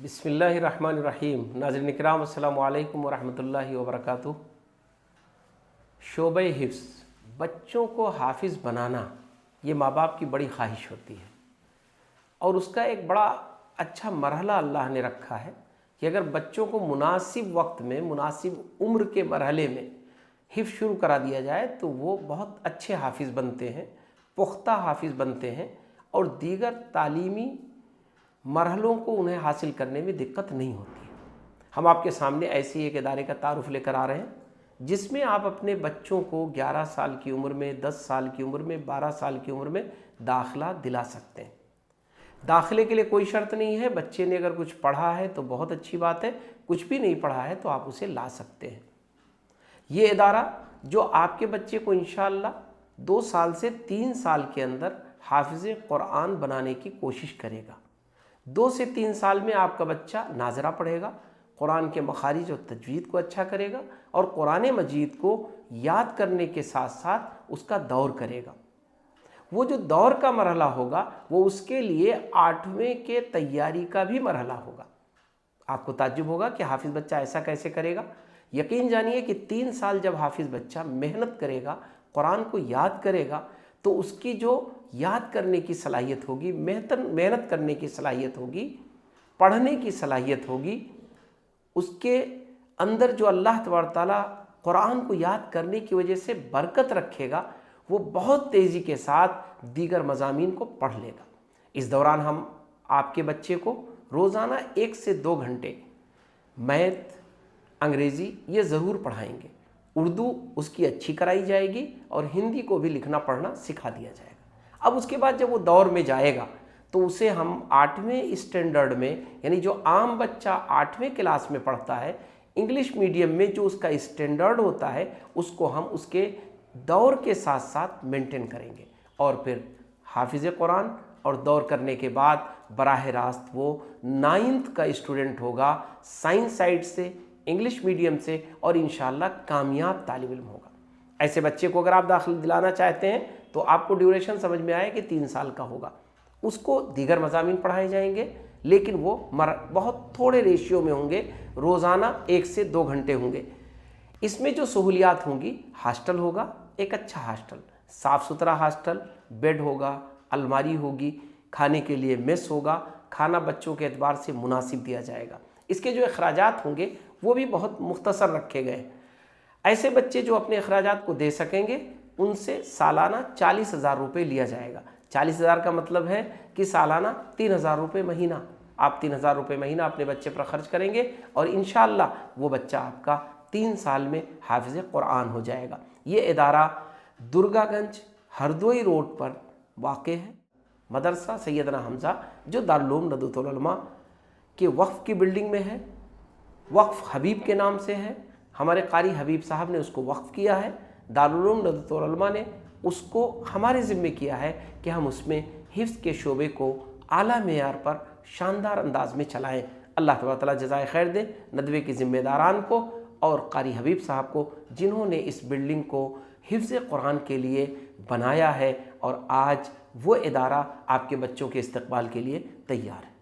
बिस्मिल्लाहिर्रहमानिर्रहीम। नाज़रीन इकराम, अस्सलामु अलैकुम वरहमतुल्लाहि वबरकातुहू। शोबे हिफ्ज़, बच्चों को हाफिज़ बनाना ये माँ बाप की बड़ी ख्वाहिश होती है और उसका एक बड़ा अच्छा मरहला अल्लाह ने रखा है कि अगर बच्चों को मुनासिब वक्त में, मुनासिब उम्र के मरहले में हिफ्ज़ शुरू करा दिया जाए तो वो बहुत अच्छे हाफिज़ बनते हैं, पुख्ता हाफिज़ बनते हैं और दीगर तालीमी मरहलों को उन्हें हासिल करने में दिक्कत नहीं होती है। हम आपके सामने ऐसी एक इदारे का तारुफ लेकर आ रहे हैं जिसमें आप अपने बच्चों को 11 साल की उम्र में, 10 साल की उम्र में, 12 साल की उम्र में दाखिला दिला सकते हैं। दाखिले के लिए कोई शर्त नहीं है। बच्चे ने अगर कुछ पढ़ा है तो बहुत अच्छी बात है, कुछ भी नहीं पढ़ा है तो आप उसे ला सकते हैं। ये इदारा जो आपके बच्चे को इंशाअल्लाह 2 साल से 3 साल के अंदर हाफिज़ कुरान बनाने की कोशिश करेगा। 2 से 3 साल में आपका बच्चा नाज़रा पढ़ेगा, कुरान के मखारिज और तजवीद को अच्छा करेगा और कुरान मजीद को याद करने के साथ साथ उसका दौर करेगा। वो जो दौर का मरहला होगा वो उसके लिए 8वें के तैयारी का भी मरहला होगा। आपको ताज्जुब होगा कि हाफिज़ बच्चा ऐसा कैसे करेगा। यकीन जानिए कि 3 साल जब हाफिज़ बच्चा मेहनत करेगा, कुरान को याद करेगा तो उसकी जो याद करने की सलाहियत होगी, मेहनत करने की सलाहियत होगी, पढ़ने की सलाहियत होगी, उसके अंदर जो अल्लाह तबारक तआला कुरान को याद करने की वजह से बरकत रखेगा, वो बहुत तेज़ी के साथ दीगर मज़ामीन को पढ़ लेगा। इस दौरान हम आपके बच्चे को रोज़ाना 1 से 2 घंटे मैथ, अंग्रेज़ी ये ज़रूर पढ़ाएंगे। उर्दू उसकी अच्छी कराई जाएगी और हिंदी को भी लिखना पढ़ना सिखा दिया जाएगा। अब उसके बाद जब वो दौर में जाएगा तो उसे हम 8वें स्टैंडर्ड में, यानी जो आम बच्चा 8वें क्लास में पढ़ता है, इंग्लिश मीडियम में जो उसका स्टैंडर्ड होता है उसको हम उसके दौर के साथ साथ मेंटेन करेंगे और फिर हाफिज़ कुरान और दौर करने के बाद बराह रास्त वो 9th का स्टूडेंट होगा, साइंस साइड से, इंग्लिश मीडियम से और इंशाअल्लाह कामयाब तालिब इल्म होगा। ऐसे बच्चे को अगर आप दाखिला दिलाना चाहते हैं तो आपको ड्यूरेशन समझ में आए कि 3 साल का होगा। उसको दीगर मज़ामीन पढ़ाए जाएंगे लेकिन वो बहुत थोड़े रेशियो में होंगे, रोज़ाना 1 से 2 घंटे होंगे। इसमें जो सहूलियात होंगी, हॉस्टल होगा, एक अच्छा हॉस्टल, साफ़ सुथरा हॉस्टल, बेड होगा, अलमारी होगी, खाने के लिए मेस होगा, खाना बच्चों के एतबार से मुनासिब दिया जाएगा। इसके जो अखराजात होंगे वो भी बहुत मुख्तसर रखे गए। ऐसे बच्चे जो अपने अखराजात को दे सकेंगे उनसे सालाना 40,000 रुपये लिया जाएगा। 40,000 का मतलब है कि सालाना 3,000 रुपये महीना। आप 3,000 रुपये महीना अपने बच्चे पर खर्च करेंगे और इंशाअल्लाह वो बच्चा आपका 3 साल में हाफिज़ कुरान हो जाएगा। ये इदारा दुर्गागंज हरदोई रोड पर वाक़े है। मदरसा सैयदना हमज़ा जो दारुल उलूम नदवतुल उलमा के वक्फ़ की बिल्डिंग में है, वक्फ़ हबीब के नाम से है। हमारे कारी हबीब साहब ने उसको वक्फ़ किया है। दारुल उलूम नदवतुल उलमा ने उसको हमारे ज़िम्मे किया है कि हम उसमें हिफ्ज़ के शोबे को आला मेयार पर शानदार अंदाज में चलाएँ। अल्लाह तबारक तआला जज़ाए खैर दे नदवे के ज़िम्मेदारान को और कारी हबीब साहब को जिन्होंने इस बिल्डिंग को हिफ्ज़ कुरान के लिए बनाया है और आज वो इदारा आपके बच्चों के इस्तक़बाल के लिए तैयार है।